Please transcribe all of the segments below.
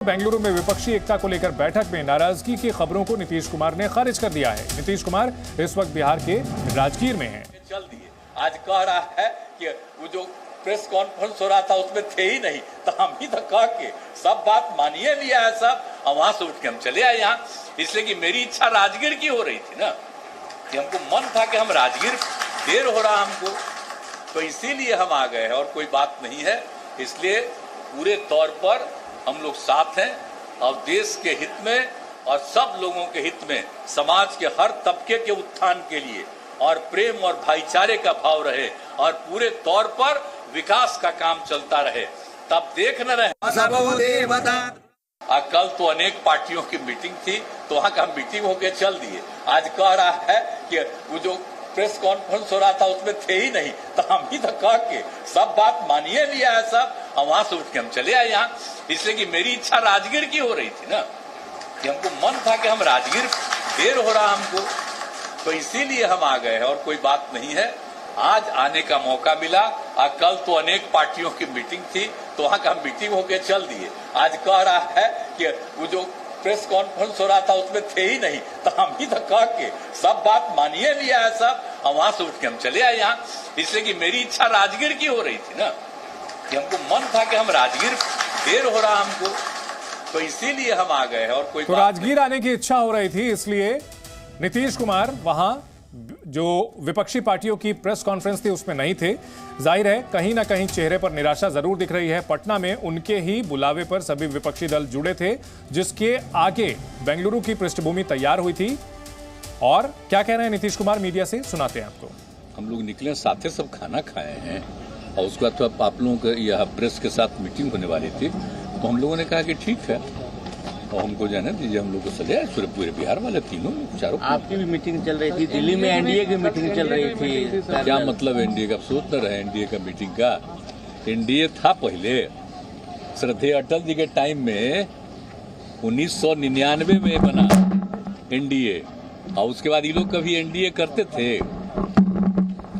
बेंगलुरु में विपक्षी एकता को लेकर बैठक में नाराजगी की खबरों को नीतीश कुमार ने खारिज कर दिया है। नीतीश कुमार इस वक्त बिहार के राजगीर में हैं। चल दिए आज कह रहा है कि वो जो प्रेस कॉन्फ्रेंस हो रहा था उसमें थे ही नहीं, तो हम ही तो कह के सब बात मानिए लिया है सब, और वहां से उठ के हम चले आए यहाँ, इसलिए कि मेरी इच्छा राजगीर की हो रही थी ना, कि हमको मन था कि हम राजगीर, देर हो रहा हमको, तो इसीलिए हम आ गए हैं और कोई बात नहीं है। इसलिए पूरे तौर पर हम लोग साथ हैं और देश के हित में और सब लोगों के हित में, समाज के हर तबके के उत्थान के लिए और प्रेम और भाईचारे का भाव रहे और पूरे तौर पर विकास का काम चलता रहे, तब देख न रहे। कल तो अनेक पार्टियों की मीटिंग थी, तो वहां का मीटिंग होके चल दिए। आज कह रहा है कि वो जो प्रेस कॉन्फ्रेंस हो रहा था उसमें थे ही नहीं, तो हम ही तो कह के सब बात मानिए लिया है सब, और वहां से उठ के हम चले आए यहाँ, इसलिए कि मेरी इच्छा राजगीर की हो रही थी ना, कि हमको मन था कि हम राजगीर, देर हो रहा हमको, तो इसीलिए हम आ गए हैं और कोई बात नहीं है। आज आने का मौका मिला। कल तो अनेक पार्टियों की मीटिंग थी, तो वहां का मीटिंग होके चल दिए। आज कह रहा है कि वो जो प्रेस कॉन्फ्रेंस हो रहा था उसमें थे ही नहीं, तो हम ही तो कह के सब बात मानिए लिया है सब, और वहां से उठ के हम चले आए यहाँ, इसलिए कि मेरी इच्छा राजगीर की हो रही थी ना, कि हमको मन था कि हम राजगीर, देर हो रहा हमको, तो इसीलिए हम आ गए हैं और कोई तो राजगीर आने की इच्छा हो रही थी, इसलिए नीतीश कुमार वहां जो विपक्षी पार्टियों की प्रेस कॉन्फ्रेंस थी उसमें नहीं थे। जाहिर है कहीं ना कहीं चेहरे पर निराशा जरूर दिख रही है। पटना में उनके ही बुलावे पर सभी विपक्षी दल जुड़े थे, जिसके आगे बेंगलुरु की पृष्ठभूमि तैयार हुई थी। और क्या कह रहे हैं नीतीश कुमार, मीडिया से सुनाते हैं आपको। हम लोग निकले, साथे सब खाना खाए हैं और उसके बाद तो आप लोगों के यहाँ प्रेस के साथ मीटिंग होने वाली थी, तो हम लोगों ने कहा कि ठीक है और हमको जाने दीजिए, हम लोग को चले आए पूरे बिहार वाले तीनों चारों। आपकी भी मीटिंग चल रही थी दिल्ली में, एनडीए की मीटिंग चल रही थी। क्या मतलब एनडीए का? सोच न रहे एनडीए का मीटिंग का। एनडीए था पहले श्रद्धेय अटल जी के टाइम में, 1999 में बना एनडीए, और उसके बाद ये लोग कभी एनडीए करते थे?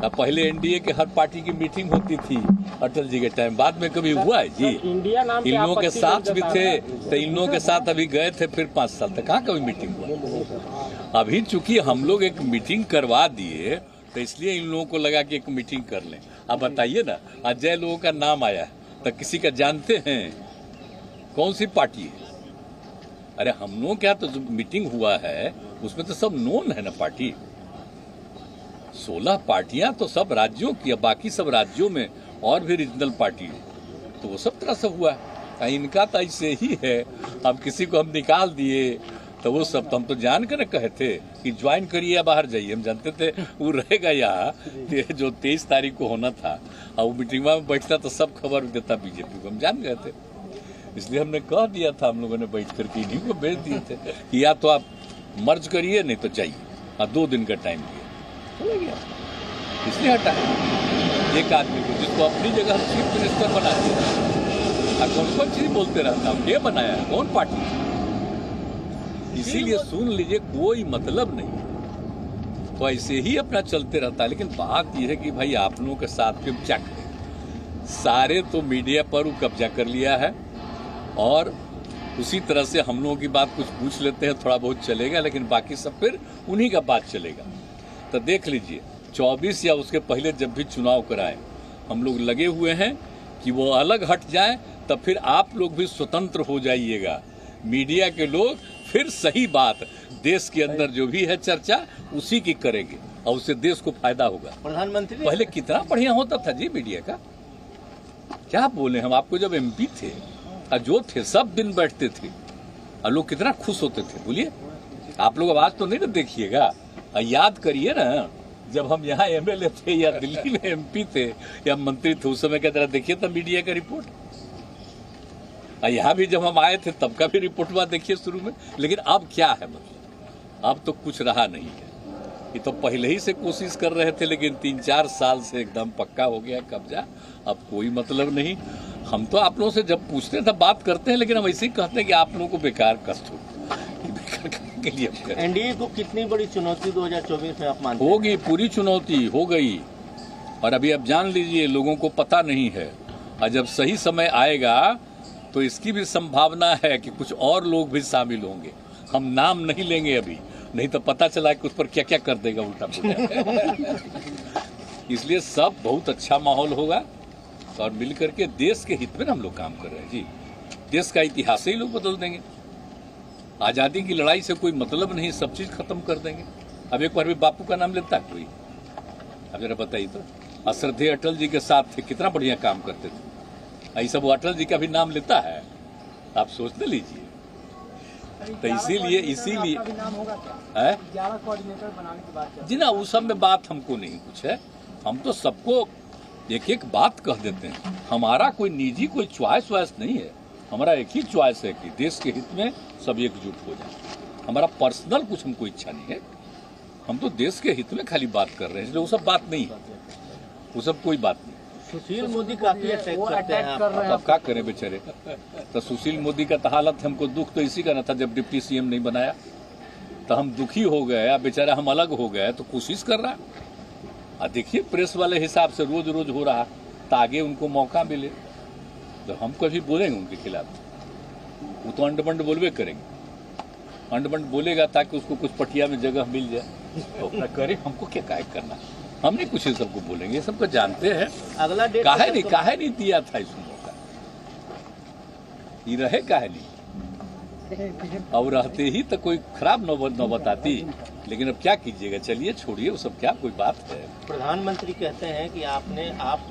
अब पहले एनडीए के हर पार्टी की मीटिंग होती थी अटल जी के टाइम, बाद में कभी हुआ है जी? इन लोगों के साथ भी थे, तो इन लोगों के साथ अभी गए थे, फिर 5 साल तक कहाँ कभी मीटिंग हुआ? अभी चूंकि हम लोग एक मीटिंग करवा दिए, तो इसलिए इन लोगों को लगा कि एक मीटिंग कर लें। अब बताइए ना, अजय लोगों का नाम आया तो किसी का जानते हैं? कौन सी पार्टी है? अरे हम लोग क्या, तो जो मीटिंग हुआ है उसमें तो सब नोन है ना पार्टी। 16 पार्टियां तो सब राज्यों की, बाकी सब राज्यों में और भी रीजनल पार्टी है, तो वो सब तरह से हुआ है। इनका तो ऐसे ही है। अब किसी को हम निकाल दिए तो वो सब, तो हम तो जान कर कहे थे कि ज्वाइन करिए या बाहर जाइए, हम जानते थे वो रहेगा यहाँ, जो 23 तारीख को होना था, और वो मीटिंग में बैठता तो सब खबर देता बीजेपी को, हम जान गए थे। इसलिए हमने कह दिया था, हम लोगों ने बैठ करके इन्हीं को भेज दिए थे कि या तो आप मर्ज करिए नहीं तो जाइए, और 2 दिन का टाइम दिया, चला गया। इसलिए हटाया एक आदमी को जिसको अपनी जगह चीफ मिनिस्टर बना दिया। कौन कौन चीज बोलते रहता हूँ, ये बनाया कौन पार्टी? इसीलिए सुन लीजिए, कोई मतलब नहीं, तो ऐसे ही अपना चलते रहता है। लेकिन बात यह है कि भाई आप लोगों के साथ में क्या करें, सारे तो मीडिया पर वो कब्जा कर लिया है, और उसी तरह से हम लोगों की बात कुछ पूछ लेते हैं, थोड़ा बहुत चलेगा, लेकिन बाकी सब फिर उन्हीं का बात चलेगा। तो देख लीजिए 24 या उसके पहले जब भी चुनाव कराए, हम लोग लगे हुए हैं कि वो अलग हट जाए, तब फिर आप लोग भी स्वतंत्र हो जाइएगा। मीडिया के लोग फिर सही बात, देश के अंदर जो भी है चर्चा उसी की करेंगे, और उससे देश को फायदा होगा। प्रधानमंत्री पहले कितना बढ़िया होता था जी मीडिया का, क्या बोले हम आपको। जब एमपी थे और जो थे सब दिन बैठते थे, और लोग कितना खुश होते थे, बोलिए। आप लोग आवाज तो नहीं ना देखिएगा, याद करिए ना, जब हम यहाँ एमएलए थे या दिल्ली में एमपी थे या मंत्री थे, उस समय की तरह देखिए तब मीडिया का रिपोर्ट, यहाँ भी जब हम आए थे तब का भी रिपोर्ट हुआ देखिए शुरू में। लेकिन अब क्या है, मतलब अब तो कुछ रहा नहीं है। ये तो पहले ही से कोशिश कर रहे थे, लेकिन 3-4 साल से एकदम पक्का हो गया कब्जा, अब कोई मतलब नहीं। हम तो आप लोगों से जब पूछते हैं तब बात करते हैं, लेकिन हम ऐसे ही कहते हैं कि आप लोगों को बेकार कष्ट हो, के लिए एनडीए को कितनी बड़ी चुनौती 2024 में आप मानते हैं? होगी, पूरी चुनौती हो गई, और अभी आप जान लीजिए लोगों को पता नहीं है, और जब सही समय आएगा तो इसकी भी संभावना है कि कुछ और लोग भी शामिल होंगे। हम नाम नहीं लेंगे अभी, नहीं तो पता चला कि उस पर क्या क्या कर देगा उल्टा पुल्टा। इसलिए सब बहुत अच्छा माहौल होगा और मिलकर के देश के हित में हम लोग काम कर रहे हैं जी। देश का इतिहास ही लोग बदल देंगे। आजादी की लड़ाई से कोई मतलब नहीं, सब चीज खत्म कर देंगे। अब एक बार भी बापू का नाम लेता है कोई? अब जरा बताइए तो। श्रद्धेय अटल जी के साथ थे, कितना बढ़िया काम करते थे। ऐसा वो अटल जी का भी नाम लेता है? आप सोच ले लीजिए। तो इसीलिए 11 कोऑर्डिनेटर बनाने की बात जी ना, उस सब में बात हमको नहीं कुछ है। हम तो सबको एक एक बात कह देते हैं। हमारा कोई निजी कोई च्वाइस वाइस नहीं है। हमारा एक ही च्वाइस है कि देश के हित में सब एकजुट हो जाए। हमारा पर्सनल कुछ हमको इच्छा नहीं है। हम तो देश के हित में खाली बात कर रहे हैं, इसलिए वो सब बात नहीं है, वो सब कोई बात नहीं। सुशील मोदी काफी अटैक करते हैं। अब क्या करें बेचारे। तो सुशील मोदी का तो हालत, हमको दुख तो इसी का न था जब डिप्टी सीएम नहीं बनाया, तो हम दुखी हो गए। अब बेचारा हम अलग हो गए, तो कोशिश कर रहा है। देखिए प्रेस वाले हिसाब से रोज रोज हो रहा, तो आगे उनको मौका मिले तो हम कभी बोलेंगे उनके खिलाफ। वो तो अंडबंड बोलवे करेंगे। अंडबंड बोलेगा ताकि उसको कुछ पटिया में जगह मिल जाए तो अपना करे। हमको क्या काय करना, हम नहीं कुछ सबको बोलेंगे, ये सबको जानते हैं। अगला डेट काहे नहीं दिया था इसको मौका, ये रहे काहे नहीं। अब रहते ही तो कोई खराब नौबत आती, लेकिन अब क्या कीजिएगा। चलिए छोड़िए वो सब, क्या कोई बात है। प्रधानमंत्री कहते हैं कि आप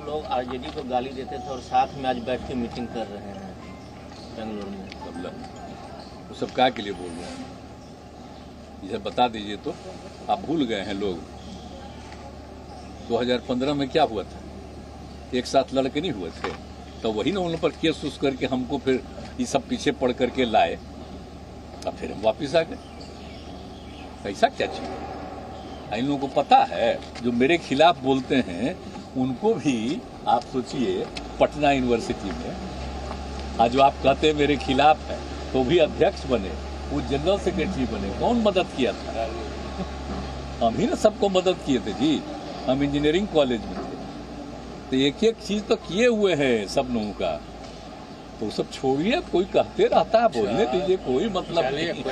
लोग आरजेडी को गाली देते थे और साथ में आज बैठ के मीटिंग कर रहे हैं बेंगलुरु में। मतलब वो सब क्या के लिए बोल रहे हैं, ये बता दीजिए तो। आप भूल गए हैं लोग 2015 में क्या हुआ था, एक साथ लड़के नहीं हुए थे, तो वही ना उन पर केस उस करके हमको फिर ये सब पीछे पड़ करके लाए, अब फिर हम वापिस आ गए। ऐसा क्या चाहिए। इन लोगों को पता है जो मेरे खिलाफ बोलते हैं उनको भी आप सोचिए, पटना यूनिवर्सिटी में आज जो आप कहते हैं मेरे खिलाफ है, तो भी अध्यक्ष बने, वो जनरल सेक्रेटरी बने। कौन मदद किया था? हम ही ना सबको मदद किए थे जी। हम इंजीनियरिंग कॉलेज में थे, तो एक एक चीज तो किए हुए हैं सब लोगों का। तो सब छोड़िए, कोई कहते रहता है, बोलने दीजिए, कोई मतलब नहीं।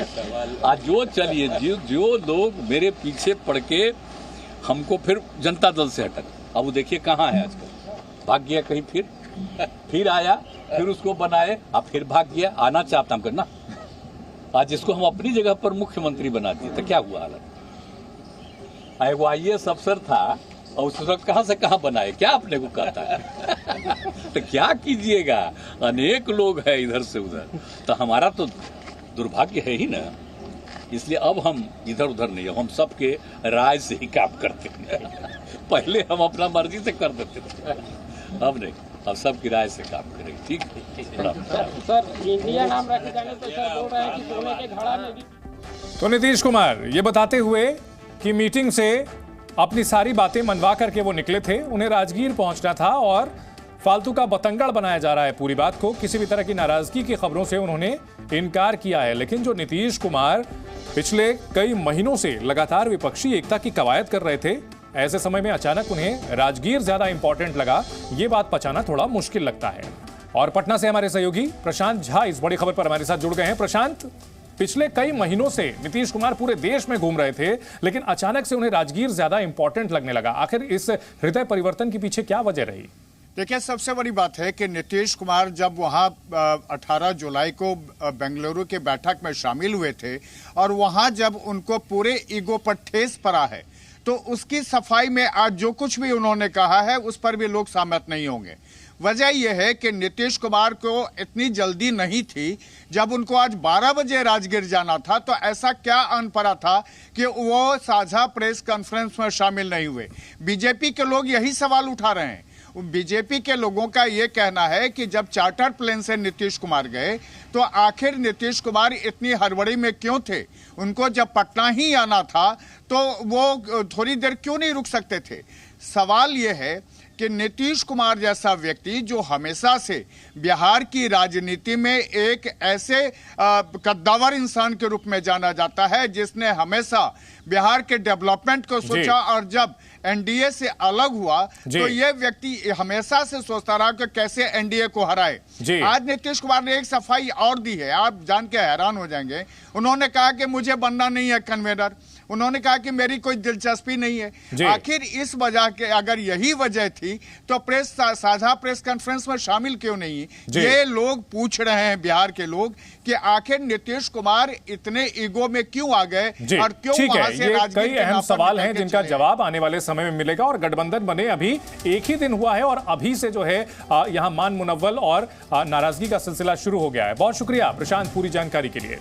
आज जो चलिए जो लोग मेरे पीछे पड़ के हमको फिर जनता दल से हटक, अब वो देखिए कहाँ है आजकल। भाग गया कहीं, फिर आया, फिर उसको बनाए, अब फिर भाग गया। आना चाहता हम करना, आज जिसको हम अपनी जगह पर मुख्यमंत्री बना दिए, तो क्या हुआ हालत। वो IAS अफसर था और उस वक्त कहाँ से कहाँ बनाए, क्या आपने को कहता है। तो क्या कीजिएगा, अनेक लोग हैं इधर से उधर, तो हमारा तो दुर्भाग्य है ही ना। इसलिए अब हम इधर उधर नहीं, हम सबके राय से ही काम करते हैं। पहले हम अपना मर्जी से कर देते थे, अब नहीं, अब सबकी राय से काम करेंगे। ठीक है सर, इंडिया नाम रखे जाने तो सर बोल रहे हैं कि सोने के घड़ा में भी। तो नीतीश कुमार ये बताते हुए कि मीटिंग से अपनी सारी बातें मनवा करके वो निकले थे, उन्हें राजगीर पहुंचना था और फालतू का बतंगड़ बनाया जा रहा है पूरी बात को। किसी भी तरह की नाराजगी की खबरों से उन्होंने इनकार किया है। लेकिन जो नीतीश कुमार पिछले कई महीनों से लगातार विपक्षी एकता की कवायद कर रहे थे, ऐसे समय में अचानक उन्हें राजगीर ज्यादा इंपॉर्टेंट लगा, ये बात पचाना थोड़ा मुश्किल लगता है। और पटना से हमारे सहयोगी प्रशांत झा इस बड़ी खबर पर हमारे साथ जुड़ गए हैं। प्रशांत, पिछले कई महीनों से नीतीश कुमार पूरे देश में घूम रहे थे, लेकिन अचानक से उन्हें राजगीर ज्यादा इंपॉर्टेंट लगने लगा। आखिर इस हृदय परिवर्तन के पीछे क्या वजह रही? देखिए, सबसे बड़ी बात है कि नीतीश कुमार जब वहां 18 जुलाई को बेंगलुरु के बैठक में शामिल हुए थे और वहां जब उनको पूरे ईगो पर ठेस पड़ा है, तो उसकी सफाई में आज जो कुछ भी उन्होंने कहा है उस पर भी लोग सहमत नहीं होंगे। वजह यह है कि नीतीश कुमार को इतनी जल्दी नहीं थी। जब उनको आज 12 बजे राजगीर जाना था, तो ऐसा क्या अन पड़ा था कि वो साझा प्रेस कॉन्फ्रेंस में शामिल नहीं हुए। बीजेपी के लोग यही सवाल उठा रहे हैं। बीजेपी के लोगों का यह कहना है कि जब चार्टर प्लेन से नीतीश कुमार गए, तो आखिर नीतीश कुमार इतनी हड़बड़ी में क्यों थे। उनको जब पटना ही आना था तो वो थोड़ी देर क्यों नहीं रुक सकते थे। सवाल यह है कि नीतीश कुमार जैसा व्यक्ति जो हमेशा से बिहार की राजनीति में एक ऐसे कद्दावर इंसान के रूप में जाना जाता है जिसने हमेशा बिहार के डेवलपमेंट को सोचा, और जब एनडीए से अलग हुआ तो यह व्यक्ति हमेशा से सोचता रहा कि कैसे एनडीए को हराए। आज नीतीश कुमार ने एक सफाई और दी है, आप जान के हैरान हो जाएंगे। उन्होंने कहा कि मुझे बनना नहीं है कन्वेनर, उन्होंने कहा कि मेरी कोई दिलचस्पी नहीं है। आखिर इस वजह के, अगर यही वजह थी तो साझा प्रेस कॉन्फ्रेंस में शामिल क्यों नहीं? ये लोग पूछ रहे हैं, बिहार के लोग, कि आखिर नीतीश कुमार इतने ईगो में क्यों आ गए और क्यों वहां से राजनीति। कई अहम सवाल हैं जिनका जवाब आने वाले समय में मिलेगा। और गठबंधन बने अभी एक ही दिन हुआ है और अभी से जो है यहां मान मुनव्वल और नाराजगी का सिलसिला शुरू हो गया है। बहुत शुक्रिया प्रशांत पूरी जानकारी के लिए।